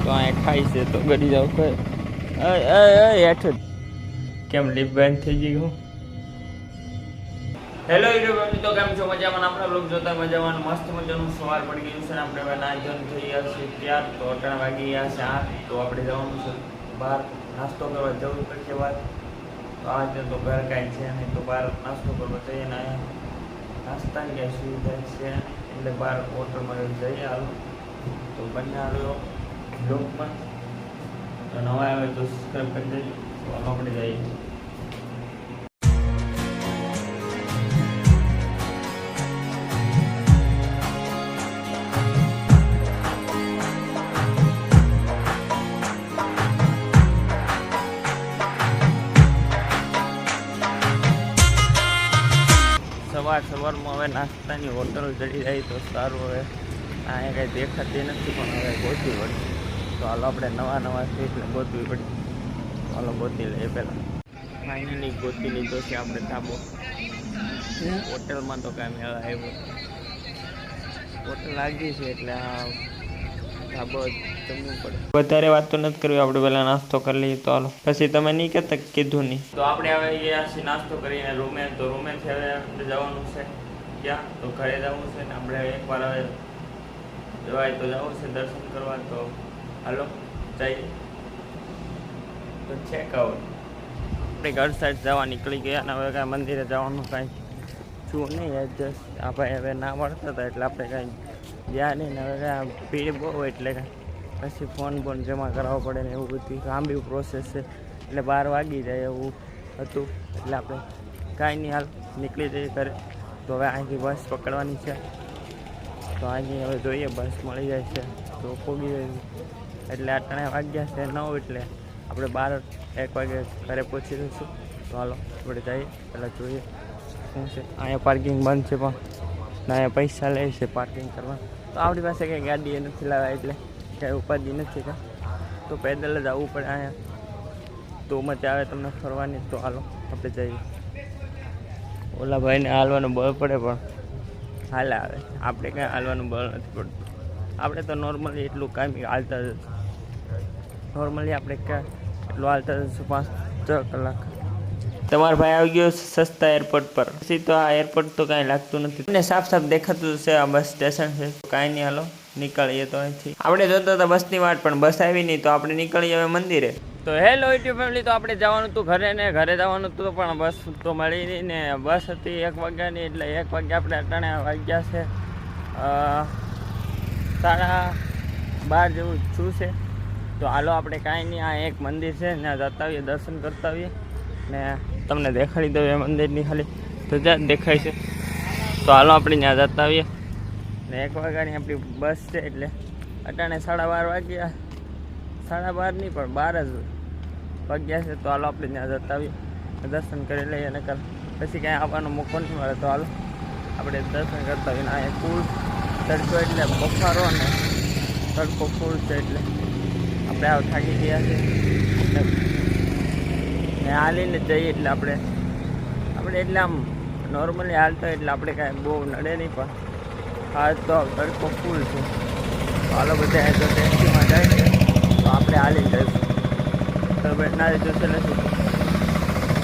તો આ ખાઈ છે તો ગડી જાવ હેઠ કેમ લીપ બેન્ડ થઈ ગઈ હું. હેલો યુટ્યુબ તો કેમ છો મજામાં? આપણા બ્લોગ જોતા મજામાં મસ્ત મજાનું સવાર પડી ગયું છે ને આપણે હવે નાઈજન થઈ ગયા છે ત્યાર તો 8 વાગી ગયા છે 8 તો આપણે જવાનું છે બહાર નાસ્તો કરવા જવું પડશે બહાર. તો આજે તો ઘર કાંઈ છે નહીં તો બહાર નાસ્તો કરવા જઈએ ને નાસ્તાની કાંઈ સુવિધા છે એટલે બહાર હોટલમાં જઈએ હાલો તો બંને આવ્યો બ્લોગમાં તો નવા આવે તો સબસ્ક્રાઈબ કરી દેજો તો આપણે જઈએ. સવારમાં હવે નાસ્તાની હોટલ ચડી જાય તો સારું. હવે અહીંયા કંઈ દેખાતી નથી પણ હવે ગોતવી પડી તો હાલો આપણે નવા છે એટલે ગોતવી પડી. હાલો ગોતી લઈએ પહેલાં. ફાઇનલી ગોતી લીધો છે આપણે ધાબો. હોટલમાં તો કાંઈ મેળા આવ્યો હોટલ લાગી છે એટલે આ ધાબો જમવું પડે. વધારે વાત તો નથી કરવી આપણે પહેલાં નાસ્તો કરી લઈએ તો હાલો. પછી તમે નહીં કહેતા કીધું નહીં તો આપણે હવે ગયા છીએ નાસ્તો કરીને રૂમે. તો રૂમેથી હવે આપણે જવાનું છે ક્યાં તો ઘરે જવું છે ને આપણે એકવાર હવે જવાય તો જવું છે દર્શન કરવા. તો હાલો જઈએ તો ચેક આઉટ. આપણે ઘર સાઈડ જવા નીકળી ગયા અને હવે કાંઈ મંદિરે જવાનું કાંઈ છું નહીં. એડજસ્ટ આપણે હવે ના મળતા હતા એટલે આપણે કાંઈ ગયા નહીં ને હવે કાંઈ ભીડ બહુ એટલે કાંઈ પછી ફોન જમા કરાવવો પડે ને એવું બધી લાંબી પ્રોસેસ છે એટલે 12 વાગી જાય એવું હતું એટલે આપણે કાંઈ નહીં હાલ નીકળી જઈએ ઘરે. તો હવે અહીંથી બસ પકડવાની છે તો અહીંથી હવે જોઈએ બસ મળી જાય છે તો પોગી જાય એટલે 8 વાગ્યા છે 9 એટલે આપણે 12-1 વાગે ઘરે પહોંચી દઈશું. તો હાલો આપણે જઈએ પહેલાં જોઈએ શું છે. અહીંયા પાર્કિંગ બંધ છે પણ અહીંયા પૈસા લે છે પાર્કિંગ કરવા. તો આપણી પાસે કંઈ ગાડી એ નથી લાવ્યા એટલે કંઈ ઉપાધિ નથી કાં તો પેદલ જ આવવું પડે. અહીંયા તો મજા આવે તમને ફરવાની. તો હાલો આપણે જઈએ. ઓલા ભાઈને હાલવાનું બળ પડે પણ હાલ આવે આપણે કાંઈ હાલવાનું બળ નથી પડતું. આપણે તો નોર્મલી એટલું કાંઈ હાલતા જ નોર્મલી આપણે ક્યાં એટલું હાલતા જશું 5-6 કલાક. તમારો ભાઈ આવી ગયો સસ્તા એરપોર્ટ પર. પછી તો આ એરપોર્ટ તો કાંઈ લાગતું નથી અને સાફ દેખાતું છે આ બસ સ્ટેશન છે. કાંઈ નહીં હાલો નીકળીએ તો અહીંથી. આપણે જોતા હતા બસની વાટ પણ બસ આવી નહીં તો આપણે નીકળીએ હવે મંદિરે. તો હેલો યુટ્યુબ ફેમિલી તો આપણે જવાનું હતું ઘરે ને ઘરે જવાનું હતું પણ બસ તો મળી નહીં ને બસ હતી 1 વાગ્યાની એટલે 1 વાગ્યા આપણે 8 વાગ્યા છે 12:30 જેવું છું છે. તો હાલો આપણે કાંઈ નહીં આ એક મંદિર છે ત્યાં જતા આવીએ દર્શન કરતા આવીએ ને તમને દેખાડી દઉં એ મંદિરની ખાલી તો જ્યાં દેખાય છે. તો હાલો આપણે ત્યાં જતા આવીએ ને 1 વાગ્યાની આપણી બસ છે એટલે 12:30 વાગ્યા 12:30 નહીં પણ 12 જ વાગ્યા છે. તો હાલો આપણે ત્યાં જતા આવીએ દર્શન કરી લઈએ અને પછી કાંઈ આવવાનો મોકો નહીં મળે. તો હાલો આપણે દર્શન કરતા આવીએ. અહીંયા ફૂલ તડકો એટલે બફારો ને તડકો ફૂલ છે એટલે આપણે આવ થાકી ગયા છે ને હાલીને જઈએ એટલે આપણે એટલે આમ નોર્મલી હાલતા એટલે આપણે કાંઈ બહુ નડે નહીં પણ હાલ તો તડકો ફૂલ છે. તો હાલો બધા જો ટેક્સીમાં જાય છે તો આપણે હાલી જઈશું તો બેઠનારે જોશે નથી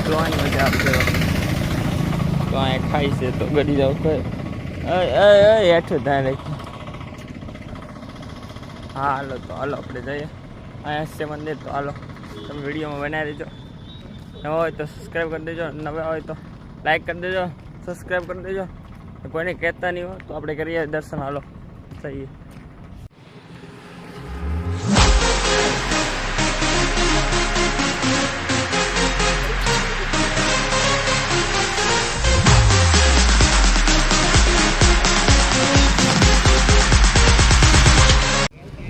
જોવાની મજા આપશે. તો અહીંયા ખાઈ છે તો ગડી જાવ હેઠું ધ્યાન રાખી. હા હાલો તો હાલો આપણે જઈએ. અહીંયા છે મંદિર. તો હાલો તમે વિડીયોમાં બનાવી દેજો. નવા હોય તો સબસ્ક્રાઈબ કરી દેજો, નવા હોય તો લાઈક કરી દેજો, સબસ્ક્રાઈબ કરી દેજો. કોઈને કહેતા નહીં હોય તો આપણે કરીએ દર્શન. હાલો જઈએ.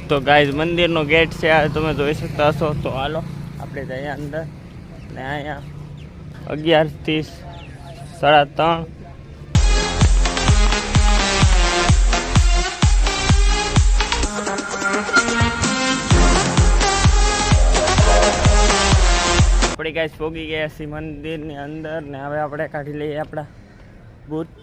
તો ગાઈઝ મંદિરનો ગેટ છે આ તમે જોઈ શકતા હશો. તો હાલો આપણે જઈએ અંદર ને અહીંયા 11 થી 3:30 આપણે ગાઈઝ પોગી ગયા છીએ મંદિરની અંદર ને હવે આપણે કાઢી લઈએ આપણા બૂટ.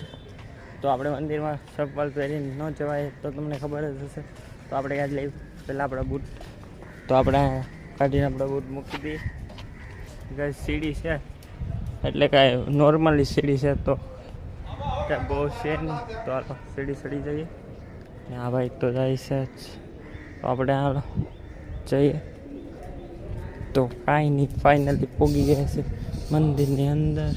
તો આપણે મંદિરમાં ચપ્પલ પહેરીને ન જવાય તો તમને ખબર જ હશે. તો આપણે કાઢી લઈએ પહેલાં આપણા બૂટ તો આપણે કાઢીને આપણે બૂટ મૂકી દઈએ. કાંઈ સીડી છે એટલે કાંઈ નોર્મલી સીડી છે, તો કાંઈ બહુ છે નહીં. તો હાલો સીડી ચડી જઈએ ને આ ભાઈ તો જાય છે જ, તો આપણે હાલો જઈએ. તો કાંઈ નહીં, ફાઇનલી પોગી ગયા છે મંદિરની અંદર.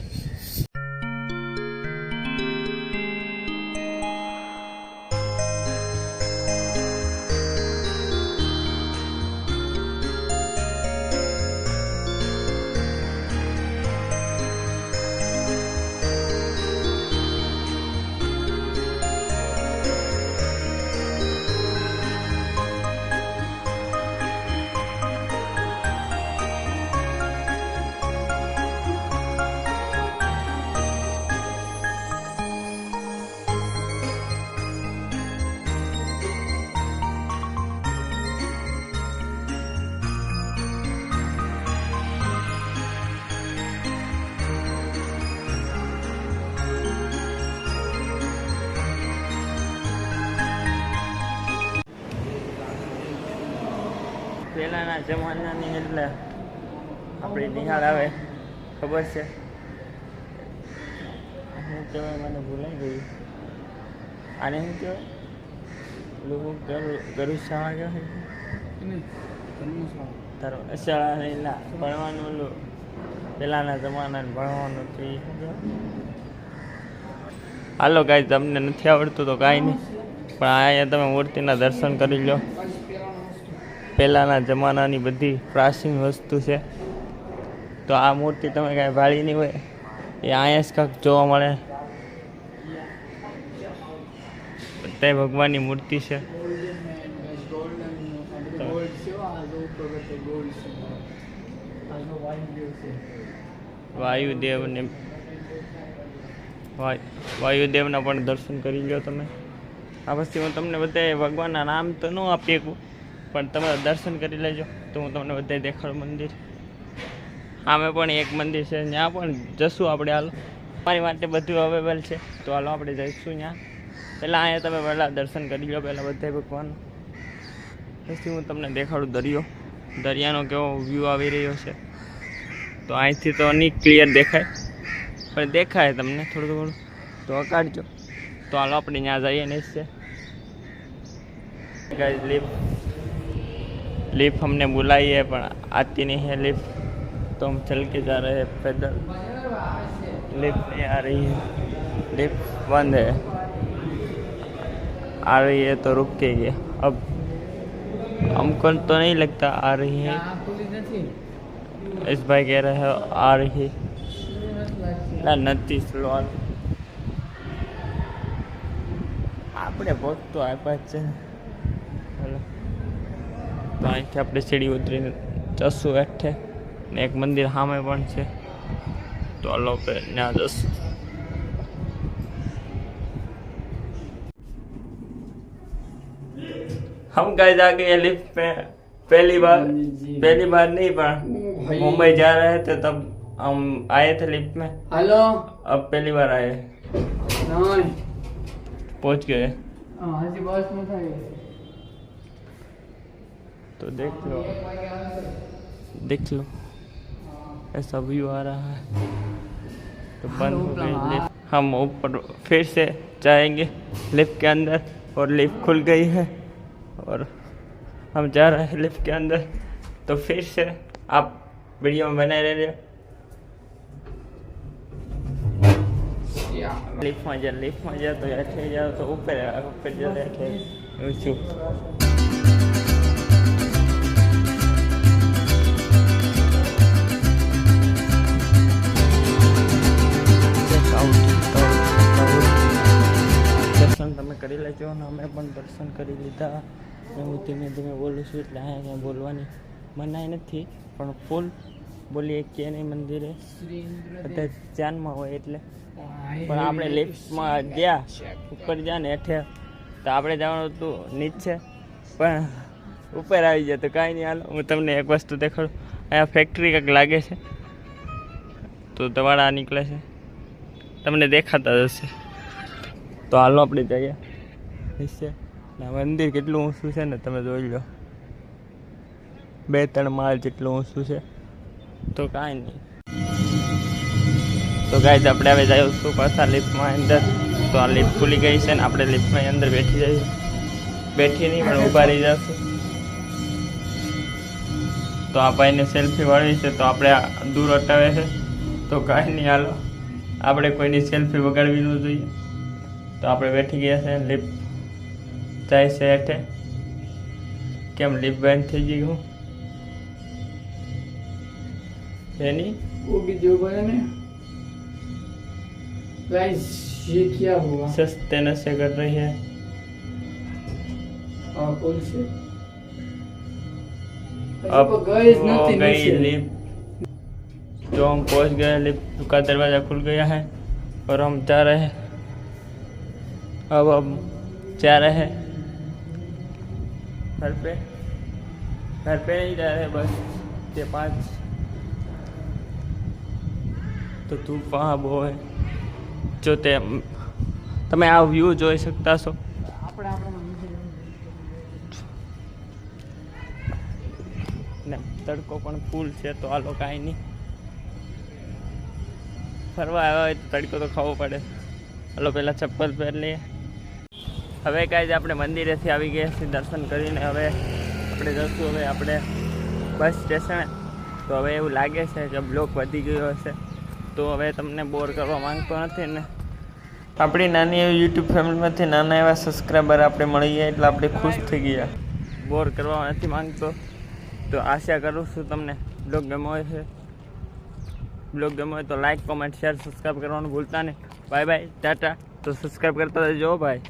પહેલાંના જમાનાની એટલે આપણી નિહાળ આવે, ખબર છે શું કહેવાય, મને ભૂલાઈ ગયું. આને શું કહેવાય, લોકો ગરુશાળા કહેવાય, શાળા નહીં ના ભણવાનું. ઓલું પહેલાંના જમાનાને ભણવાનું તો એ શું કહેવાય. હાલો કાંઈ તમને નથી આવડતું તો કાંઈ નહીં, પણ અહીંયા તમે મૂર્તિના દર્શન કરી લો. પહેલાંના જમાનાની બધી પ્રાચીન વસ્તુ છે. તો આ મૂર્તિ તમે કાંઈ ભાળી નહીં હોય, એ અહીંયા જ કાંક જોવા મળે. બધા ભગવાનની મૂર્તિ છે. વાયુદેવના પણ દર્શન કરી લો તમે. આ પછી હું તમને બધાએ ભગવાનના નામ તો ન આપી શકું, પણ તમે દર્શન કરી લેજો તો હું તમને બધાએ દેખાડું મંદિર. આમે પણ એક મંદિર છે, ત્યાં પણ જશું આપણે. હાલો મારી માટે બધું અવેલેબલ છે, તો હાલો આપણે જઈશું ત્યાં. પહેલાં અહીંયા તમે પહેલાં દર્શન કરી લો પહેલાં બધાએ ભગવાનનું, પછી હું તમને દેખાડું દરિયો. દરિયાનો કેવો વ્યૂ આવી રહ્યો છે. તો અહીંથી તો નહીં ક્લિયર દેખાય, પણ દેખાય તમને થોડું થોડું, તો કાઢજો. તો હાલો આપણે ત્યાં જઈએ ને છે लिफ्ट हमने बुलाई है पर आती नहीं है लिफ्ट, तो हम चल के जा रहे हैं पैदल. लिफ्ट नहीं आ रही है, लिफ्ट बंद है. आ रही है तो रुक के गए. अब हमको तो नहीं लगता आ रही है. इस भाई कह रहे हैं आ रही है નથી સ્લો. આપણે બહુ તો આપ્યા છે. હલો તો અહીંથી આપણે સીડી ઉતરીને જશું હેઠે, ને એક મંદિર સામે પણ છે, તો હલો ત્યાં જશું. हम गाइस आ गए लिफ्ट में पहली बार नहीं पर मुंबई जा रहे थे तब हम आए थे लिफ्ट में. हेलो अब पहली बार आए, पहुंच गए. बस में था. तो देख लो ऐसा व्यू आ रहा है. तो बंद हो गई लिफ्ट. हम ऊपर फिर से जाएंगे लिफ्ट के अंदर, और लिफ्ट खुल गई है और हम जा रहे हैं लिफ्ट के अंदर. तो फिर से आप वीडियो में बने रहिए. लिफ्ट में जा तो ऐसे जाओ तो ऊपर जा ऐसे ऊँचू. દર્શન તમે કરી લેજો ને અમે પણ દર્શન કરી લીધા. હું ધીમે ધીમે બોલું છું એટલે અહીંયા બોલવાની મનાઈ નથી, પણ ફૂલ બોલીએ કે નહીં મંદિરે બધા ધ્યાનમાં હોય એટલે. પણ આપણે લિફ્ટમાં ગયા ઉપર ગયા ને હેઠે, તો આપણે જવાનું હતું નીચે, પણ ઉપર આવી જાય તો કાંઈ નહીં. હાલો હું તમને એક વસ્તુ દેખાડું. અહીંયા ફેક્ટરી કંઈક લાગે છે, તો દવાડા નીકળે છે, તમને દેખાતા જશે. તો હાલો આપણે જઈએ નીચે. મંદિર કેટલું ઊંચું છે ને તમે જોઈ લો. 2-3 માળ જેટલું ઊંચું છે. તો કાંઈ નહીં. તો ગાઈઝ આપણે હવે જઈશું પાછા લિફ્ટમાં અંદર. તો આ લિફ્ટ ખુલી ગઈ છે ને આપણે લિફ્ટમાં અંદર બેઠી જઈએ. બેઠી નહીં પણ ઊભા રહી જશું. તો આ ભાઈને સેલ્ફી વાળવી છે તો આપણે દૂર હટાવે છે. તો કાંઈ નહીં, હાલો આપણે કોઈની સેલ્ફી વગાડવી ન જોઈએ. તો આપણે બેઠી ગયા છે. લિફ્ટ જાય છે હેઠે. કેમ લિફ્ટ બંધ થઈ ગઈ? હું એની वो भी जो बने ने गाइस ये क्या हुआ सस्ते नशे कर रही है. कौन से अब गाइस हो नथिंग गई लिफ्ट. तो हम पहुंच गए. लिफ्ट का दरवाज़ा खुल गया है और हम जा रहे हैं. अब हम जा रहे हैं घर पे. घर पे नहीं जा रहे, बस ये 5. તો તૂફાન બહુ હે. જો તમે આ વ્યૂ જોઈ શકતા છો. ને તડકો પણ ફૂલ છે. તો આ લોકો કાંઈ નહીં, ફરવા આવ્યા હોય તો તડકો તો ખાવો પડે. હાલો પહેલાં ચપ્પલ પહેર લઈએ. હવે કાંઈ જ આપણે મંદિરેથી આવી ગયા છીએ દર્શન કરીને. હવે આપણે જશું હવે આપણે બસ સ્ટેશને. તો હવે એવું લાગે છે કે બ્લોક વધી ગયો હશે. તો હવે તમને બોર કરવા માંગતો નથી ને. આપણી નાની એવી યુટ્યુબ ફેમિલીમાંથી નાના એવા સબસ્ક્રાઈબર આપણે મળી ગયા એટલે આપણે ખુશ થઈ ગયા. બોર કરવા નથી માંગતો. તો આશા કરું છું તમને બ્લોગ ગમ્યો હોય છે. બ્લોગ ગમ્યો હોય તો લાઈક, કોમેન્ટ, શેર, સબસ્ક્રાઈબ કરવાનું ભૂલતા નહીં. Bye bye, Tata. તો સબસ્ક્રાઈબ કરતા જજો ભાઈ.